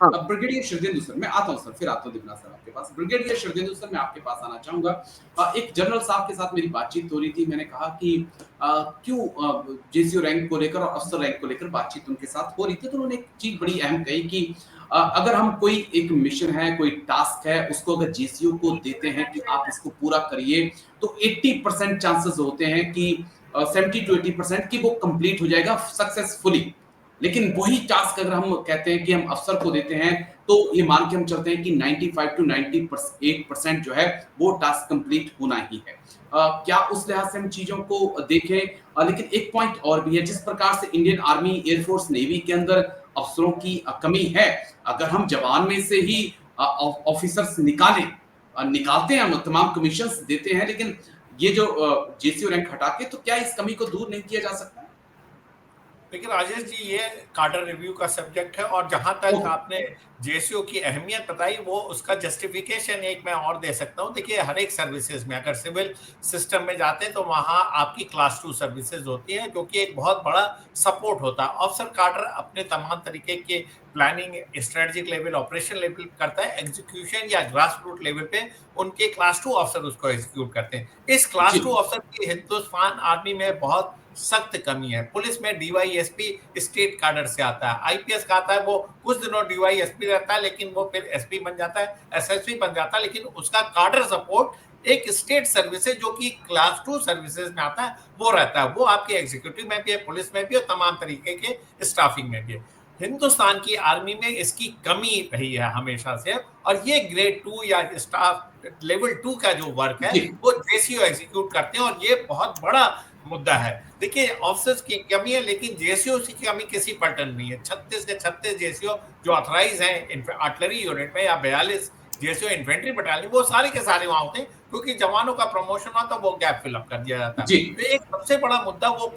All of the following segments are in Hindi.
हाँ। अब ब्रिगेडियर शरदेंदु सर, मैं आता हूँ सर, फिर आता हूँ दिव्यनाथ सर आपके पास। ब्रिगेडियर शरदेंदु सर, मैं आपके पास आना चाहूँगा। एक जनरल साहब के साथ मेरी बातचीत हो रही थी, मैंने कहा कि क्यों जेसीओ रैंक को लेकर और अफसर रैंक को लेकर बातचीत उनके साथ हो रही थी, तो उन्होंने एक चीज़ बड़ी अहम कही कि अगर हम कोई एक मिशन है, कोई टास्क है, उसको अगर जेसीओ को देते हैं कि आप इसको पूरा करिए, तो 80% चांसेस होते हैं कि 70 टू 80% कि वो कंप्लीट हो जाएगा सक्सेसफुली। लेकिन वही टास्क अगर हम कहते हैं कि हम अफसर को देते हैं, तो ये मान के हम चलते हैं कि 95 टू 98% जो है वो टास्क कंप्लीट होना ही है। क्या उस लिहाज से हम चीजों को देखें? लेकिन एक पॉइंट और भी है, जिस प्रकार से इंडियन आर्मी, एयरफोर्स, नेवी के अंदर अफसरों की कमी है, अगर हम जवान में से ही ऑफिसर्स निकालते हैं, हम तमाम कमीशंस देते हैं, लेकिन ये जो जेसीओ रैंक हटा के, तो क्या इस कमी को दूर नहीं किया जा सकता? लेकिन राजेश जी, ये कार्डर रिव्यू का सब्जेक्ट है, और जहां तक आपने जेसीओ की अहमियत बताई, वो उसका जस्टिफिकेशन एक मैं और दे सकता हूं। देखिए, हर एक सर्विसेज में अगर सिविल सिस्टम में जाते हैं तो वहां आपकी क्लास 2 सर्विसेज होती है, जो कि एक बहुत बड़ा सपोर्ट होता है। अफसर कार्डर अपने तमाम तरीके के planning, strategic level, operation level करता है, एग्जीक्यूशन या ग्रास रूट लेवल पे उनके क्लास 2 अफसर उसको एग्जीक्यूट करते हैं। इस क्लास 2 अफसर की हिंदुस्तान आर्मी में बहुत सख्त कमी है। पुलिस में डीवाईएसपी स्टेट कैडर से आता है, आईपीएस का आता है, वो कुछ दिनों डीवाईएसपी रहता है, लेकिन वो फिर एसपी बन जाता है, एसएसपी बन जाता है, लेकिन उसका कैडर सपोर्ट एक स्टेट सर्विसेज जो कि क्लास 2 सर्विसेज में आता है वो रहता है। वो आपके एग्जीक्यूटिव में भी है, पुलिस में भी है, तमाम तरीके के स्टाफिंग में भी है। हिंदुस्तान की आर्मी में इसकी कमी रही है हमेशा से, और ये ग्रेड 2 या स्टाफ लेवल 2 का जो वर्क है वो जेसीओ एग्जीक्यूट करते हैं, और ये बहुत बड़ा मुद्दा है। देखिए, ऑफिसर्स की कमी है, लेकिन जेसीओ की कमी किसी पलटन नहीं है। 36 के 36 जेसीओ जो ऑथराइज हैं आर्टिलरी यूनिट में, या 42 जेसीओ इन्फेंट्री बटालियन, वो सारे के सारे वहां होते हैं, क्योंकि जवानों का प्रमोशन हुआ तो वो गैप फिल अप कर दिया जाता है। तो एक सबसे बड़ा मुद्दा वो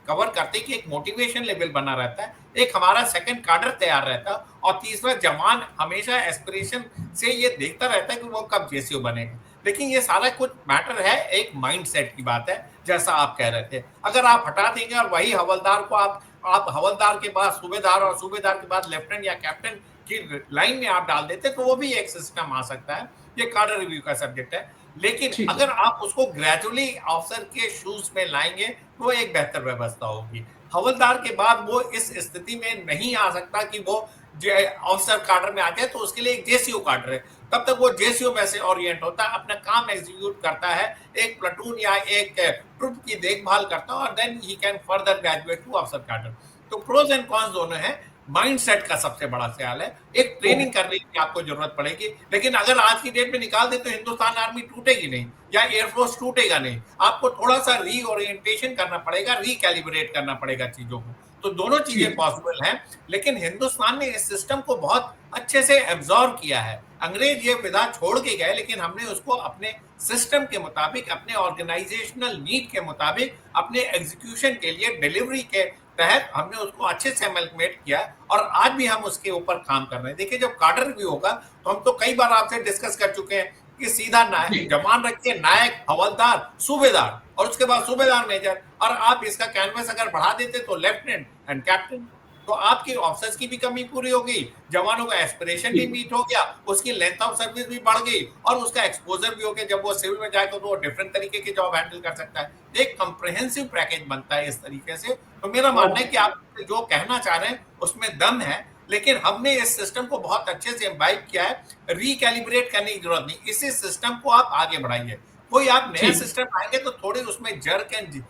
कवर करते हैं कि एक मोटिवेशन लेवल बना रहता है, एक हमारा सेकंड कार्डर तैयार रहता है, और तीसरा जवान हमेशा एस्पिरेशन से ये देखता रहता है कि वो कब जेसीओ बनेगा। लेकिन ये सारा कुछ मैटर है, एक माइंडसेट की बात है, जैसा आप कह रहे थे। अगर आप हटा देंगे और वही हवलदार को आप हवलदार के बाद सूबेदार, और सूबेदार के बाद लेफ्टिनेंट या कैप्टन की लाइन में आप डाल देते, तो वो भी एक सिस्टम आ सकता है। ये कार्डर रिव्यू का सब्जेक्ट है, लेकिन अगर आप उसको ग्रेजुअली ऑफिसर के शूज में लाएंगे तो वो एक बेहतर व्यवस्था होगी। हवलदार के बाद वो इस स्थिति में नहीं आ सकता कि वो ऑफिसर कार्डर में आ जाए, तो उसके लिए एक जेसीओ कार्डर है। तब तक वो जेसीओ में से ओरिएंट होता है, अपना काम एग्जीक्यूट करता है, एक प्लाटून या एक ट्रुप की देखभाल करता है, और then he can further graduate to officer cadre. तो प्रोज एंड कॉन्स दोनों हैं। माइंडसेट का सबसे बड़ा सवाल है, एक ट्रेनिंग करने की आपको जरूरत पड़ेगी। लेकिन अगर आज की डेट में निकाल दे तो हिंदुस्तान आर्मी टूटेगी नहीं, या एयरफोर्स टूटेगा नहीं। आपको थोड़ा सा रीओरिएंटेशन करना पड़ेगा, रिकैलिब्रेट करना पड़ेगा चीजों को। तो दोनों चीजें पॉसिबल हैं, लेकिन हिंदुस्तान ने इस सिस्टम को बहुत अच्छे से एब्जॉर्व किया है। अंग्रेज ये विधा छोड़ के गए, लेकिन हमने उसको अपने सिस्टम के मुताबिक, अपने ऑर्गेनाइजेशनल नीड के मुताबिक, अपने एग्जीक्यूशन के लिए, डिलीवरी के तहत हमने उसको अच्छे से अमलमेट किया, और आज भी हम उसके ऊपर काम कर रहे हैं। देखिए, जब कार्डर रिव्यू होगा तो हम तो कई बार आपसे डिस्कस कर चुके हैं कि सीधा जवान रखिए, नायक, हवलदार, सूबेदार, और उसके बाद सूबेदार मेजर, और आप इसका कैनवस अगर बढ़ा देते तो लेफ्टिनेंट एंड कैप्टन। तो आपकी ऑफिसर्स की भी कमी पूरी हो गई, जवानों का एस्पिरेशन भी मीट हो गया, उसकी लेंथ ऑफ सर्विस भी बढ़ गई, और उसका एक्सपोजर भी हो गया। जब वो सिविल में जाएगा तो वो डिफरेंट तरीके की जॉब हैंडल कर सकता है। एक कंप्रिहेंसिव पैकेज बनता है इस तरीके से। तो मेरा मानना है कि आप जो कहना चाह रहे हैं उसमें दम है, लेकिन हमने इस सिस्टम को बहुत अच्छे से इम्बाइब किया है। रिकैलिब्रेट करने की जरूरत नहीं, इसी सिस्टम को आप आगे बढ़ाइए। कोई आप नया सिस्टम आएंगे तो थोड़ी उसमें जर्क एंड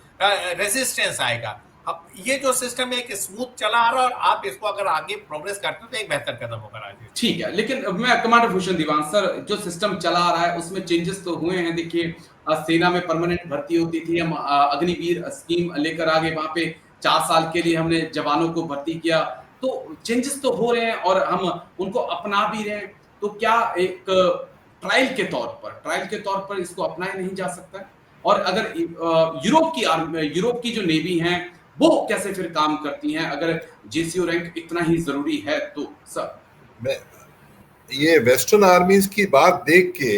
रेजिस्टेंस आएगा। अब ये जो सिस्टम है, एक स्मूथ चला आ रहा है, और आप इसको अगर आगे प्रोग्रेस करते हो तो एक बेहतर कदम होगा राजेश। ठीक है, लेकिन मैं कमांडर भूषण दीवान सर, जो सिस्टम चला आ रहा है उसमें चेंजेस तो हुए हैं। देखिए, सेना में परमानेंट भर्ती होती थी, हम अग्निवीर स्कीम लेकर आ गए, वहां पे 4 साल के लिए हमने जवानों को भर्ती किया। तो चेंजेस तो हो रहे हैं और हम उनको अपना भी रहे हैं। तो क्या एक ट्रायल के तौर पर इसको अपनाया नहीं जा सकता है? और अगर यूरोप की जो नेवी हैं, वो कैसे फिर काम करती हैं, अगर जेसीओ रैंक इतना ही जरूरी है तो सर? ये वेस्टर्न आर्मीज की बात देख के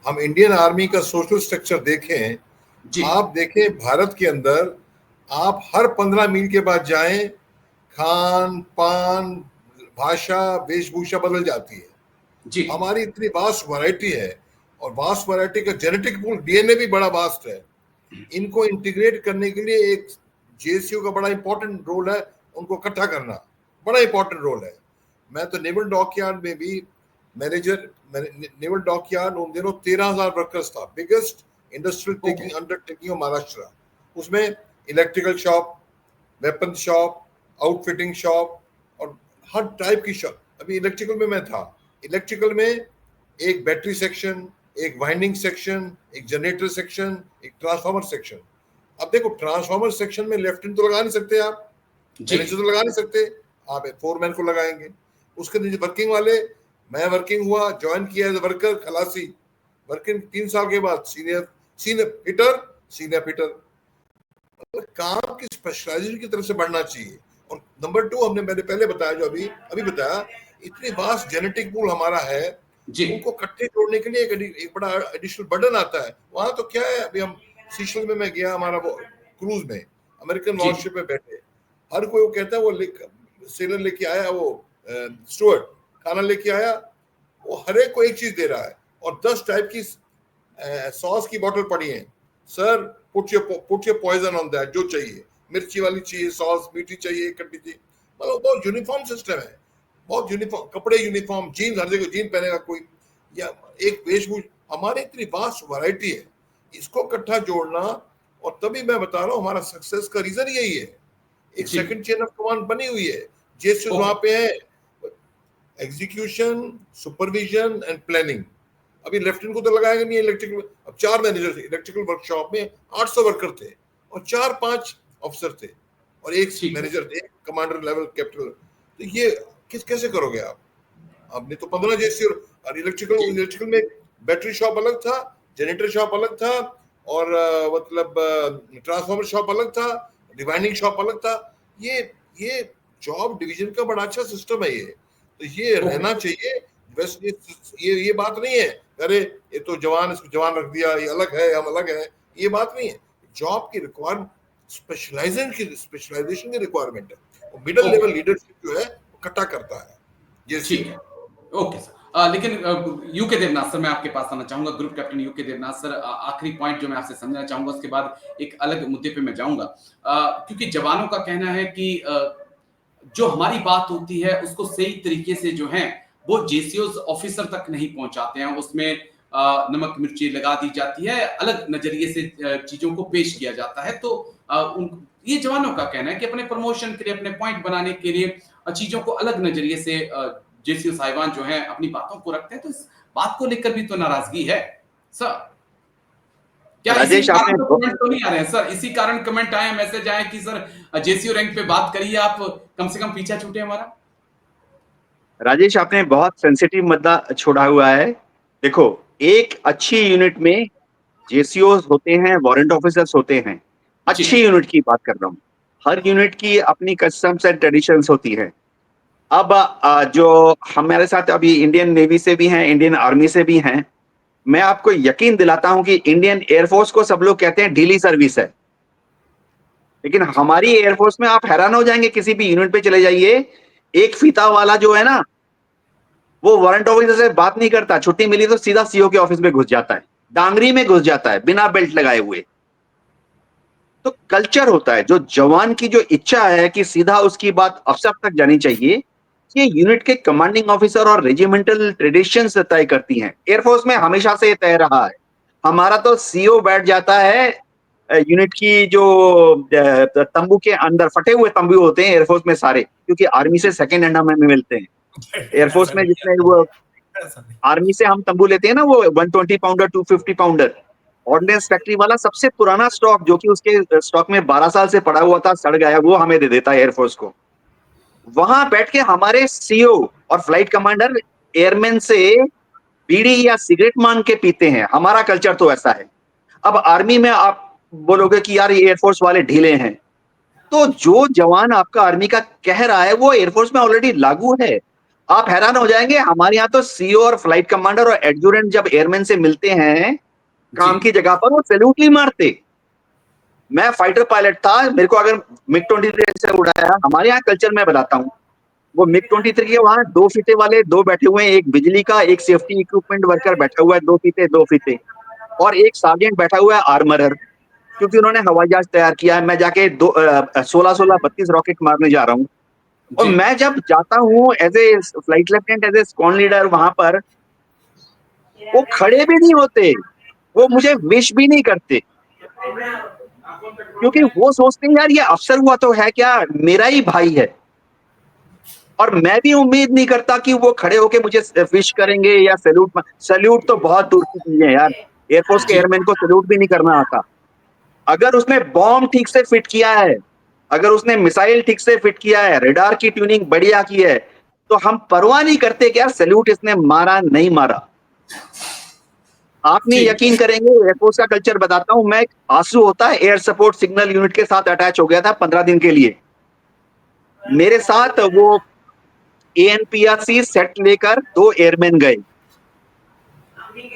हम इंडियन आर्मी का सोशल स्ट्रक्चर देखें, आप देखें भारत के अंदर आप हर 15 मील के बाद जाएं, खान पान, भाषा, वेशभूषा बदल जाती है जी। हमारी इतनी वास्ट वैरायटी है, और वास्ट वैरायटी का जेनेटिक पूल, डीएनए भी बड़ा वास्ट है। इनको इंटीग्रेट करने के लिए एक जेएसयू का बड़ा इंपॉर्टेंट रोल है, उनको इकट्ठा करना बड़ा इंपॉर्टेंट रोल है। मैं तो नेवल डॉकयार्ड में भी मैनेजर, नेवल डॉकयार्ड उन दिनों 13,000 वर्कर्स था, biggest industrial taking undertaking of Maharashtra. उसमें electrical shop, weapon shop, outfitting shop और हर टाइप की शॉप। अभी इलेक्ट्रिकल में मैं था, इलेक्ट्रिकल में एक बैटरी सेक्शन, एक वाइंडिंग सेक्शन, एक जनरेटर सेक्शन, एक ट्रांसफार्मर सेक्शन। अब देखो ट्रांसफार्मर सेक्शन में लेफ्टिनेंट तो लगा नहीं सकते आप, मैनेजर तो लगा नहीं सकते आप, फोरमैन को लगाएंगे। उसके नीचे वर्किंग वाले, मैं वर्किंग हुआ, ज्वाइन किया एज वर्कर, खलासी, वर्किंग 3 साल के बाद सीनियर फिटर। काम की स्पेशलाइजेशन की तरफ से बढ़ना चाहिए। और नंबर 2, मैंने पहले बताया, जो अभी बताया, इतनी वास्ट जेनेटिक पूल हमारा है, उनको कट्टे तोड़ने के लिए एक बड़ा एडिशनल बर्डन आता है। वहां तो क्या है, अभी हम सीशल में मैं गया, हमारा वो क्रूज में अमेरिकन वॉरशिप में बैठे, हर कोई वो कहता है, वो सेलर लेके आया, वो स्टुअर्ड खाना लेके आया, वो हर एक को एक चीज दे रहा है और 10 टाइप की सॉस की बोतल पड़ी है। Sir put your poison on that, जो चाहिए, मिर्ची वाली चाहिए सॉस, मीठी चाहिए, खट्टी चाहिए। मतलब बहुत यूनिफॉर्म सिस्टम है, बहुत यूनिफॉर्म कपड़े, यूनिफॉर्म जीन, हर जगह जीन पहनेगा कोई, या एक वेशभूषा। हमारे इतनी वास्ट वैरायटी है, इसको इकट्ठा जोड़ना, और तभी मैं बता रहा हूँ हमारा सक्सेस का रीजन यही है। एक सेकंड चेन ऑफ कमांड बनी हुई है, जैसे वहां पे है एग्जीक्यूशन, सुपरविजन एंड प्लानिंग। अभी लेफ्टिनेंट को तो लगाएंगे नहीं इलेक्ट्रिकल। अब 4 मैनेजर थे इलेक्ट्रिकल वर्कशॉप में, 800 वर्कर थे और 4-5 अफसर थे और एक मैनेजर थे, कमांडर लेवल कैप्टन। तो ये कैसे करोगे आप? आपने तो 15 जैसे, और इलेक्ट्रिकल में बैटरी शॉप अलग था, जनरेटर शॉप अलग था, और मतलब ट्रांसफार्मर शॉप अलग था, डिवाइनिंग शॉप अलग था। ये जॉब डिवीजन का बड़ा अच्छा सिस्टम है ये, तो ये रहना चाहिए। वैसे ये बात नहीं है, अरे ये तो जवान, इसको जवान रख दिया, ये अलग है, हम अलग है, ये बात नहीं है। जॉब की रिक्वायरमेंट, स्पेशलाइजेशन की रिक्वायरमेंट है, मिडिल लेवल लीडरशिप जो है इकट्ठा करता है। ठीक है, ओके सर। लेकिन यूके देवनाथ सर, मैं आपके पास आना चाहूंगा, group captain U K Devnath sir. आखिरी पॉइंट जो मैं आपसे समझना चाहूंगा, उसके बाद एक अलग मुद्दे पे मैं जाऊंगा, क्योंकि जवानों का कहना है कि जो हमारी बात होती है उसको सही तरीके से जो है वो जेसीओज ऑफिसर तक नहीं पहुंचाते हैं, उसमें नमक मिर्ची लगा दी जाती है, अलग नजरिए से चीजों को पेश किया जाता है। तो ये जवानों का कहना है कि अपने प्रमोशन के लिए, अपने पॉइंट बनाने के लिए चीजों को अलग नजरिए से जेसीओ साहिबान जो है अपनी बातों को रखते हैं। तो इस बात को लेकर भी तो नाराजगी है सर। क्या इसी कारण कमेंट तो नहीं आ रहे हैं सर? इसी कारण कमेंट आए, मैसेज आए कि सर जेसीओ रैंक पे बात करिए आप, कम से कम पीछा छूटे हमारा। राजेश, आपने बहुत सेंसिटिव मुद्दा छोड़ा हुआ है। देखो, एक अच्छी यूनिट में जेसीओ होते हैं, वारंट ऑफिसर्स होते हैं, अच्छी यूनिट की बात कर रहा हूँ। हर यूनिट की अपनी कस्टम्स एंड ट्रेडिशंस होती है। अब जो हमारे साथ अभी इंडियन नेवी से भी हैं, इंडियन आर्मी से भी हैं, मैं आपको यकीन दिलाता हूं कि इंडियन एयरफोर्स को सब लोग कहते हैं ढीली सर्विस है, लेकिन हमारी एयरफोर्स में आप हैरान हो जाएंगे, किसी भी यूनिट पे चले जाइए, एक फीता वाला जो है ना, वो वारंट ऑफिसर से बात नहीं करता, छुट्टी मिली तो सीधा सीओ के ऑफिस में घुस जाता है, डांगरी में घुस जाता है बिना बेल्ट लगाए हुए। तो कल्चर होता है, जो जवान की जो इच्छा है कि सीधा उसकी बात अफसर तक जानी चाहिए, ये यूनिट के कमांडिंग ऑफिसर और रेजिमेंटल ट्रेडिशंस तय करती हैं। एयरफोर्स में हमेशा से तय रहा है। हमारा तो सीओ बैठ जाता है यूनिट की जो तंबू के अंदर, फटे हुए तंबू होते हैं एयरफोर्स में सारे, क्योंकि आर्मी से सेकंड हैंड हमें मिलते हैं। एयरफोर्स में जितने वो आर्मी से हम तंबू लेते हैं ना, वो 120 पाउंडर, 250 पाउंडर, ऑर्डिनेंस फैक्ट्री वाला सबसे पुराना स्टॉक, जो कि उसके स्टॉक में 12 साल से पड़ा हुआ था, सड़ गया, वो हमें दे देता है एयरफोर्स को। वहां बैठ के हमारे सीओ और फ्लाइट कमांडर एयरमैन से बीड़ी या सिगरेट मांग के पीते हैं। हमारा कल्चर तो ऐसा है। अब आर्मी में आप बोलोगे कि यार ये एयरफोर्स वाले ढीले हैं, तो जो जवान आपका आर्मी का कह रहा है वो एयरफोर्स में ऑलरेडी लागू है। आप हैरान हो जाएंगे, हमारे यहाँ तो सीओ और फ्लाइट कमांडर और एडजुटेंट जब एयरमैन से मिलते हैं काम की जगह पर, वो सैल्यूट नहीं मारते। मैं फाइटर पायलट था, मेरे को अगर मिग 23 से उड़ाया, हमारे यहाँ कल्चर में बताता हूँ, वो MiG-23 के वहां 2 फीते वाले 2 बैठे हुए हैं, एक बिजली का, एक सेफ्टी इक्विपमेंट वर्कर बैठा हुआ है, 2 फीते, और एक सार्जेंट बैठा हुआ है आर्मरर, क्योंकि उन्होंने हवाई जहाज तैयार किया है। मैं जाके 16 32 रॉकेट मारने जा रहा हूँ, और मैं जब जाता हूँ as a flight lieutenant, as a squadron leader, वहां पर वो खड़े भी नहीं होते, वो मुझे विश भी नहीं करते, क्योंकि वो सोचते हैं यार ये अफसर हुआ तो है क्या, मेरा ही भाई है, और मैं भी उम्मीद नहीं करता कि वो खड़े होके मुझे विश करेंगे या सैल्यूट तो बहुत दूर की चीज है यार। एयरफोर्स के एयरमैन को सैल्यूट भी नहीं करना आता। अगर उसने बॉम्ब ठीक से फिट किया है, अगर उसने मिसाइल ठीक से फिट किया है, रडार की ट्यूनिंग बढ़िया की है, तो हम परवाह नहीं करते क्या सैल्यूट इसने मारा नहीं मारा। आप नहीं यकीन करेंगे, एयरफोर्स का कल्चर बताता हूं मैं। आंसू होता है, एयर सपोर्ट सिग्नल यूनिट के साथ अटैच हो गया था 15 दिन के लिए। मेरे साथ वो ANPRC सेट लेकर 2 एयरमैन गए,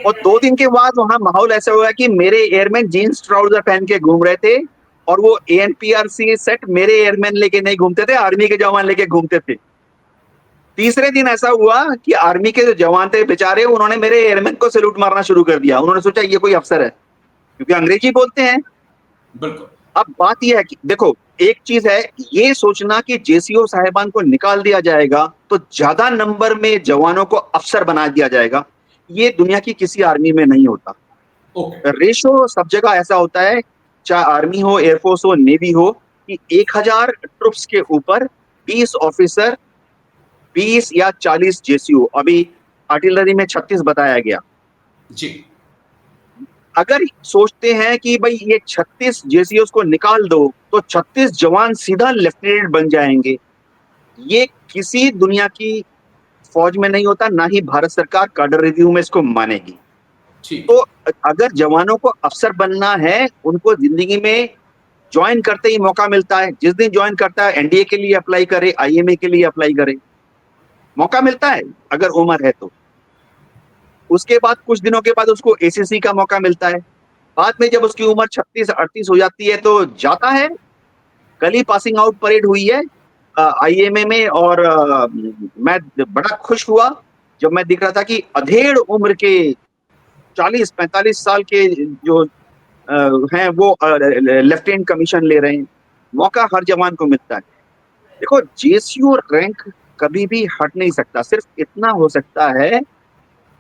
और 2 दिन के बाद वहां माहौल ऐसा हुआ कि मेरे एयरमैन जीन्स ट्राउजर पहन के घूम रहे थे, और वो ANPRC सेट मेरे एयरमैन लेके नहीं घूमते थे, आर्मी के जवान लेके घूमते थे। तीसरे दिन ऐसा हुआ कि आर्मी के जो जवान थे बेचारे, उन्होंने मेरे एयरमैन को सैल्यूट मारना शुरू कर दिया। उन्होंने सोचा ये कोई अफसर है, क्योंकि अंग्रेजी बोलते हैं। बिल्कुल। अब बात यह है कि देखो, एक चीज है ये सोचना कि JCO साहिबान को निकाल दिया जाएगा तो ज्यादा नंबर में जवानों को अफसर बना दिया जाएगा, ये दुनिया की किसी आर्मी में नहीं होता। रेशो सब जगह ऐसा होता है, चाहे आर्मी हो, एयरफोर्स हो, नेवी हो, कि 1000 ट्रुप्स के ऊपर 20 ऑफिसर, 20 या 40 JCO। अभी आर्टिलरी में 36 बताया गया जी। अगर सोचते हैं कि भाई ये 36 JCOs को निकाल दो तो 36 जवान सीधा लेफ्टिनेंट बन जाएंगे, ये किसी दुनिया की फौज में नहीं होता, ना ही भारत सरकार कैडर रिव्यू में इसको मानेगी। तो अगर जवानों को अफसर बनना है, उनको जिंदगी में ज्वाइन करते ही मौका मिलता है। जिस दिन ज्वाइन करता है NDA के लिए अप्लाई करे, IMA के लिए अप्लाई करे, मौका मिलता है अगर उम्र है तो। उसके बाद कुछ दिनों के बाद उसको ACC का मौका मिलता है। बाद में जब उसकी उम्र 36-38 हो जाती है तो जाता है। कल ही पासिंग आउट परेड हुई है IMA में, और मैं बड़ा खुश हुआ जब मैं दिख रहा था कि अधेड़ उम्र के 40-45 साल के जो हैं वो लेफ्टिनेंट कमीशन ले रहे हैं। मौका हर जवान को मिलता है। देखो, JCO रैंक कभी भी हट नहीं सकता, सिर्फ इतना हो सकता है।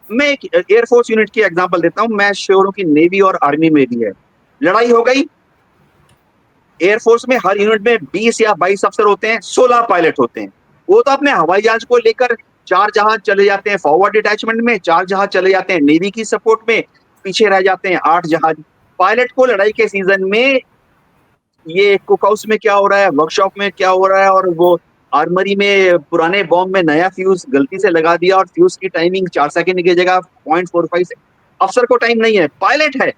मैं एक एयरफोर्स यूनिट की एग्जांपल देता हूं, मैं श्योर हूं कि नेवी और आर्मी में भी है। लड़ाई हो गई, एयरफोर्स में हर यूनिट में 20 या 22 अफसर होते हैं, 16 पायलट होते हैं। वो तो अपने हवाई जहाज को लेकर 4 जहाज चले जाते हैं फॉरवर्ड डिटैचमेंट में, 4 जहाज चले जाते हैं नेवी की सपोर्ट में, पीछे रह जाते हैं 8 जहाज। पायलट को लड़ाई के सीजन में ये कुक हाउस में क्या हो रहा है, वर्कशॉप में क्या हो रहा है, और वो आर्मरी में पुराने बॉम्ब में नया फ्यूज गलती से लगा दिया और फ्यूज की टाइमिंग 4 सेकंड की जगह 0.45 से। अफसर को टाइम नहीं है, पायलट है।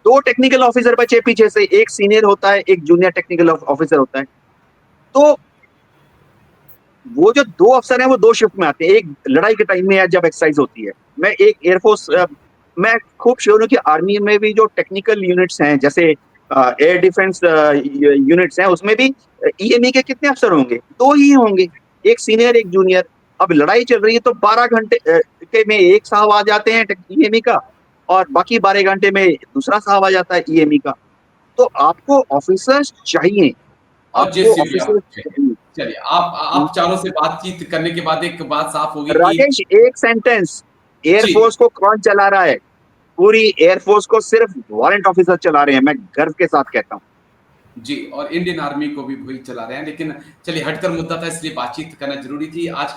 2 टेक्निकल ऑफिसर बचे पीछे से, एक सीनियर होता है, एक जूनियर टेक्निकल ऑफिसर होता है। तो वो जो 2 अफसर हैं वो 2 शिफ्ट में आते हैं, एक लड़ाई के टाइम में है जब एक्सरसाइज होती है। मैं एक एयरफोर्स, मैं खूब श्योर हूँ कि आर्मी में भी जो टेक्निकल यूनिट्स हैं, जैसे एयर डिफेंस यूनिट्स हैं, उसमें भी EME के कितने अफसर होंगे? 2 ही होंगे, एक सीनियर एक जूनियर। अब लड़ाई चल रही है तो 12 घंटे के में एक साहब आ जाते हैं EME का, और बाकी 12 घंटे में दूसरा साहब आ जाता है EME का। तो आपको ऑफिसर्स चाहिए, और चलिए, आप हम्म। चारों से बातचीत करने के बाद एक बात साफ होगी राजेश, एक सेंटेंस, एयरफोर्स को कौन चला रहा है? पूरी एयरफोर्स को सिर्फ वारंट ऑफिसर चला रहे हैं, मैं गर्व के साथ कहता हूँ जी, और इंडियन आर्मी को भी वही चला रहे हैं। लेकिन चलिए, हटकर मुद्दा था इसलिए बातचीत करना जरूरी थी। आज